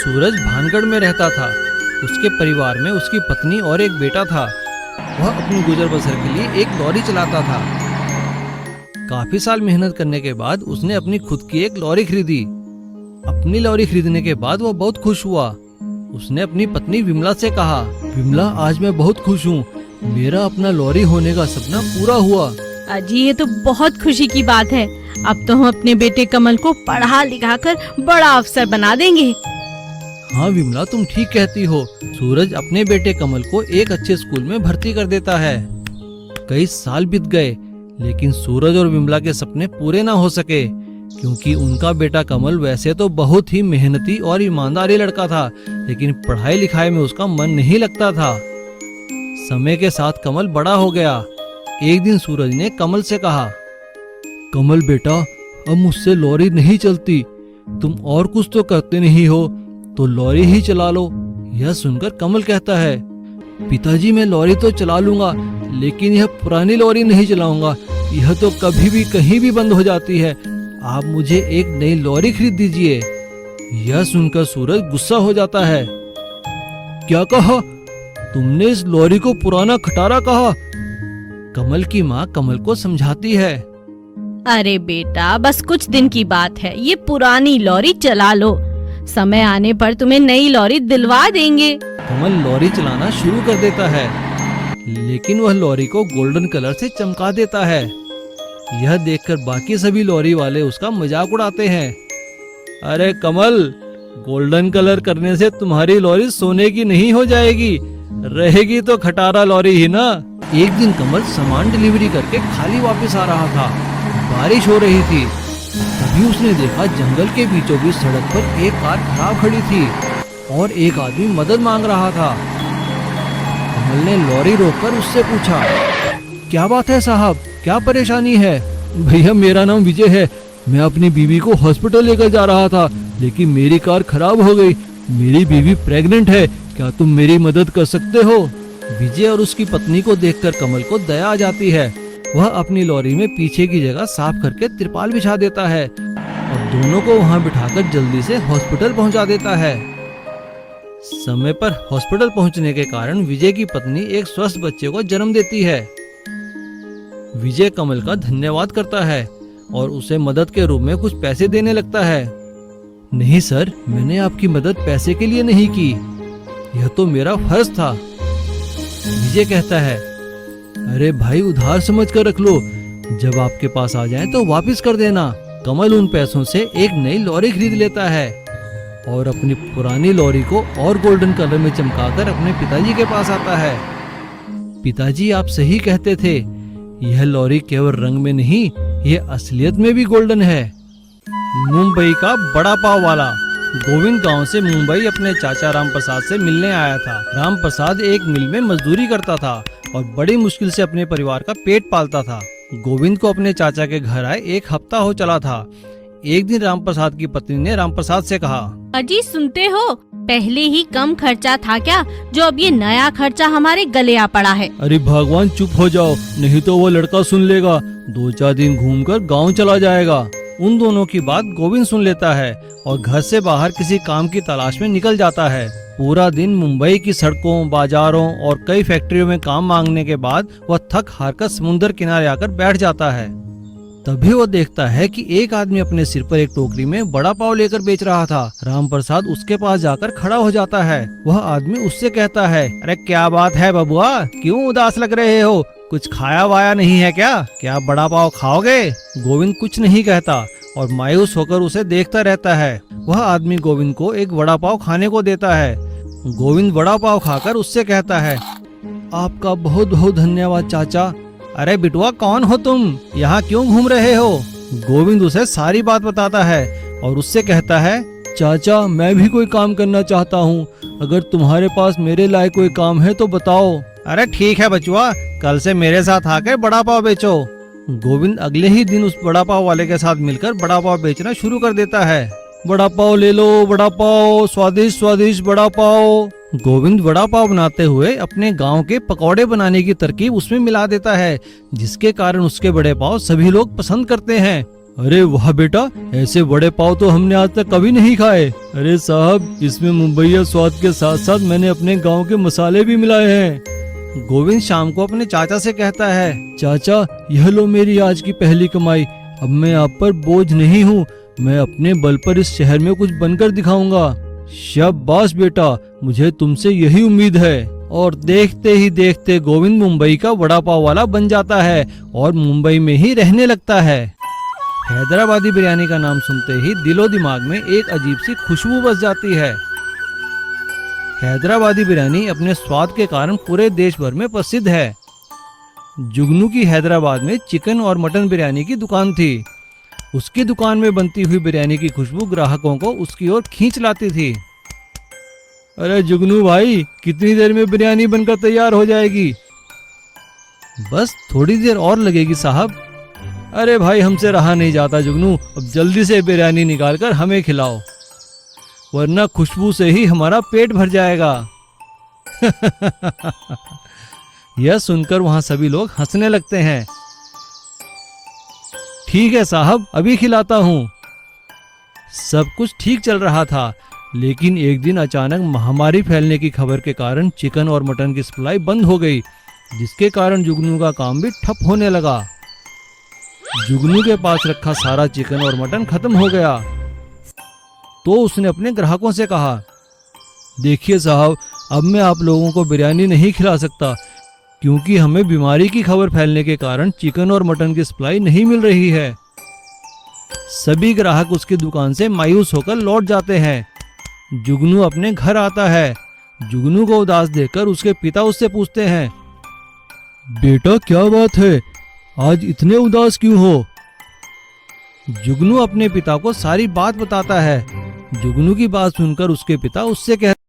सूरज भानगढ़ में रहता था। उसके परिवार में उसकी पत्नी और एक बेटा था। वह अपनी गुजर बसर के लिए एक लॉरी चलाता था। काफी साल मेहनत करने के बाद उसने अपनी खुद की एक लॉरी खरीदी। अपनी लॉरी खरीदने के बाद वह बहुत खुश हुआ। उसने अपनी पत्नी विमला से कहा, विमला आज मैं बहुत खुश हूँ, मेरा अपना लॉरी होने का सपना पूरा हुआ। अजी ये तो बहुत खुशी की बात है। अब तो हम अपने बेटे कमल को पढ़ा लिखा कर बड़ा अफसर बना देंगे। हाँ विमला, तुम ठीक कहती हो। सूरज अपने बेटे कमल को एक अच्छे स्कूल में भर्ती कर देता है। कई साल बीत गए, लेकिन सूरज और विमला के सपने पूरे ना हो सके, क्योंकि उनका बेटा कमल वैसे तो बहुत ही मेहनती और ईमानदारी लड़का था, लेकिन पढ़ाई लिखाई में उसका मन नहीं लगता था। समय के साथ कमल बड़ा हो गया। एक दिन सूरज ने कमल से कहा, कमल बेटा, अब मुझसे लॉरी नहीं चलती, तुम और कुछ तो करते नहीं हो, तो लॉरी ही चला लो। यह सुनकर कमल कहता है, पिताजी मैं लॉरी तो चला लूंगा, लेकिन यह पुरानी लॉरी नहीं चलाऊंगा, यह तो कभी भी कहीं भी बंद हो जाती है। आप मुझे एक नई लॉरी खरीद दीजिए। यह सुनकर सूरज गुस्सा हो जाता है। क्या कहा? तुमने इस लॉरी को पुराना खटारा कहा? कमल की माँ कमल को समझाती है, अरे बेटा बस कुछ दिन की बात है, ये पुरानी लॉरी चला लो, समय आने पर तुम्हें नई लॉरी दिलवा देंगे। कमल लॉरी चलाना शुरू कर देता है, लेकिन वह लॉरी को गोल्डन कलर से चमका देता है। यह देखकर बाकी सभी लॉरी वाले उसका मजाक उड़ाते हैं। अरे कमल, गोल्डन कलर करने से तुम्हारी लॉरी सोने की नहीं हो जाएगी, रहेगी तो खटारा लॉरी ही ना। एक दिन कमल सामान डिलीवरी करके खाली वापस आ रहा था। बारिश हो रही थी। तभी उसने देखा जंगल के बीचों बीच सड़क पर एक कार खराब खड़ी थी और एक आदमी मदद मांग रहा था। कमल ने लॉरी रोककर उससे पूछा, क्या बात है साहब, क्या परेशानी है? भैया मेरा नाम विजय है, मैं अपनी बीवी को हॉस्पिटल लेकर जा रहा था, लेकिन मेरी कार खराब हो गई, मेरी बीवी प्रेग्नेंट है, क्या तुम मेरी मदद कर सकते हो? विजय और उसकी पत्नी को देखकर कमल को दया आ जाती है। वह अपनी लॉरी में पीछे की जगह साफ करके तिरपाल बिछा देता है और दोनों को वहां बिठाकर जल्दी से हॉस्पिटल पहुंचा देता है। समय पर हॉस्पिटल पहुंचने के कारण विजय की पत्नी एक स्वस्थ बच्चे को जन्म देती है। विजय कमल का धन्यवाद करता है और उसे मदद के रूप में कुछ पैसे देने लगता है। नहीं सर, मैंने आपकी मदद पैसे के लिए नहीं की, यह तो मेरा फर्ज था। विजय कहता है, अरे भाई उधार समझ कर रख लो, जब आपके पास आ जाए तो वापस कर देना। कमल उन पैसों से एक नई लॉरी खरीद लेता है और अपनी पुरानी लॉरी को और गोल्डन कलर में चमकाकर अपने पिताजी के पास आता है। पिताजी आप सही कहते थे, यह लॉरी केवल रंग में नहीं, यह असलियत में भी गोल्डन है। मुंबई का बड़ा पाव वाला गोविंद गांव से मुंबई अपने चाचा राम प्रसाद से मिलने आया था। राम प्रसाद एक मिल में मजदूरी करता था और बड़ी मुश्किल से अपने परिवार का पेट पालता था। गोविंद को अपने चाचा के घर आए एक हफ्ता हो चला था। एक दिन राम प्रसाद की पत्नी ने राम प्रसाद से कहा, अजी सुनते हो, पहले ही कम खर्चा था क्या, जो अब ये नया खर्चा हमारे गले आ पड़ा है। अरे भगवान चुप हो जाओ, नहीं तो वो लड़का सुन लेगा, 2-4 दिन घूमकर गाँव चला जाएगा। उन दोनों की बात गोविंद सुन लेता है और घर से बाहर किसी काम की तलाश में निकल जाता है। पूरा दिन मुंबई की सड़कों, बाजारों और कई फैक्ट्रियों में काम मांगने के बाद वह थक हार कर समुद्र किनारे आकर बैठ जाता है। तभी वो देखता है कि एक आदमी अपने सिर पर एक टोकरी में बड़ा पाव लेकर बेच रहा था। राम प्रसाद उसके पास जाकर खड़ा हो जाता है। वह आदमी उससे कहता है, अरे क्या बात है बबुआ, क्यों उदास लग रहे हो, कुछ खाया वाया नहीं है क्या बड़ा पाव खाओगे? गोविंद कुछ नहीं कहता और मायूस होकर उसे देखता रहता है। वह आदमी गोविंद को एक वड़ा पाव खाने को देता है। गोविंद वड़ा पाव खाकर उससे कहता है, आपका बहुत बहुत धन्यवाद चाचा। अरे बिटुआ कौन हो तुम, यहाँ क्यों घूम रहे हो? गोविंद उसे सारी बात बताता है और उससे कहता है, चाचा मैं भी कोई काम करना चाहता हूँ, अगर तुम्हारे पास मेरे लायक कोई काम है तो बताओ। अरे ठीक है बचुआ, कल से मेरे साथ आकर बड़ा पाव बेचो। गोविंद अगले ही दिन उस बड़ा पाव वाले के साथ मिलकर बड़ा पाव बेचना शुरू कर देता है। बड़ा पाव ले लो, बड़ा पाव, स्वादिष्ट स्वादिष्ट बड़ा पाव। गोविंद वड़ा पाव बनाते हुए अपने गांव के पकौड़े बनाने की तरकीब उसमें मिला देता है, जिसके कारण उसके बड़े पाव सभी लोग पसंद करते हैं। अरे वाह बेटा, ऐसे बड़े पाव तो हमने आज तक कभी नहीं खाए। अरे साहब, इसमें मुंबईया स्वाद के साथ साथ मैंने अपने गांव के मसाले भी मिलाए हैं। गोविंद शाम को अपने चाचा से कहता है, चाचा यह लो मेरी आज की पहली कमाई। अब मैं आप पर बोझ नहीं हूँ, मैं अपने बल पर इस शहर में कुछ बनकर दिखाऊंगा। शाबाश बेटा, मुझे तुमसे यही उम्मीद है। और देखते ही देखते गोविंद मुंबई का वड़ा पाव वाला बन जाता है और मुंबई में ही रहने लगता है। हैदराबादी बिरयानी का नाम सुनते ही दिलो दिमाग में एक अजीब सी खुशबू बस जाती है। हैदराबादी बिरयानी अपने स्वाद के कारण पूरे देश भर में प्रसिद्ध है। जुगनू की हैदराबाद में चिकन और मटन बिरयानी की दुकान थी। उसकी दुकान में बनती हुई बिरयानी की खुशबू ग्राहकों को उसकी ओर खींच लाती थी। अरे जुगनू भाई, कितनी देर में बिरयानी बनकर तैयार हो जाएगी? बस थोड़ी देर और लगेगी साहब। अरे भाई, हमसे रहा नहीं जाता जुगनू, अब जल्दी से बिरयानी निकालकर हमें खिलाओ, वरना खुशबू से ही हमारा पेट भर जाएगा। यह सुनकर वहां सभी लोग हंसने लगते हैं। ठीक है साहब, अभी खिलाता हूँ। सब कुछ ठीक चल रहा था, लेकिन एक दिन अचानक महामारी फैलने की खबर के कारण चिकन और मटन की सप्लाई बंद हो गई, जिसके कारण जुगनू का काम भी ठप होने लगा। जुगनू के पास रखा सारा चिकन और मटन खत्म हो गया। तो उसने अपने ग्राहकों से कहा, देखिए साहब, अब मैं आप लोगों को बिरयानी नहीं खिला सकता, क्योंकि हमें बीमारी की खबर फैलने के कारण चिकन और मटन की सप्लाई नहीं मिल रही है। सभी ग्राहक उसकी दुकान से मायूस होकर लौट जाते हैं। जुगनू अपने घर आता है। जुगनू को उदास देखकर उसके पिता उससे पूछते हैं, बेटा क्या बात है, आज इतने उदास क्यों हो? जुगनू अपने पिता को सारी बात बताता है। जुगनू की बात सुनकर उसके पिता उससे कहते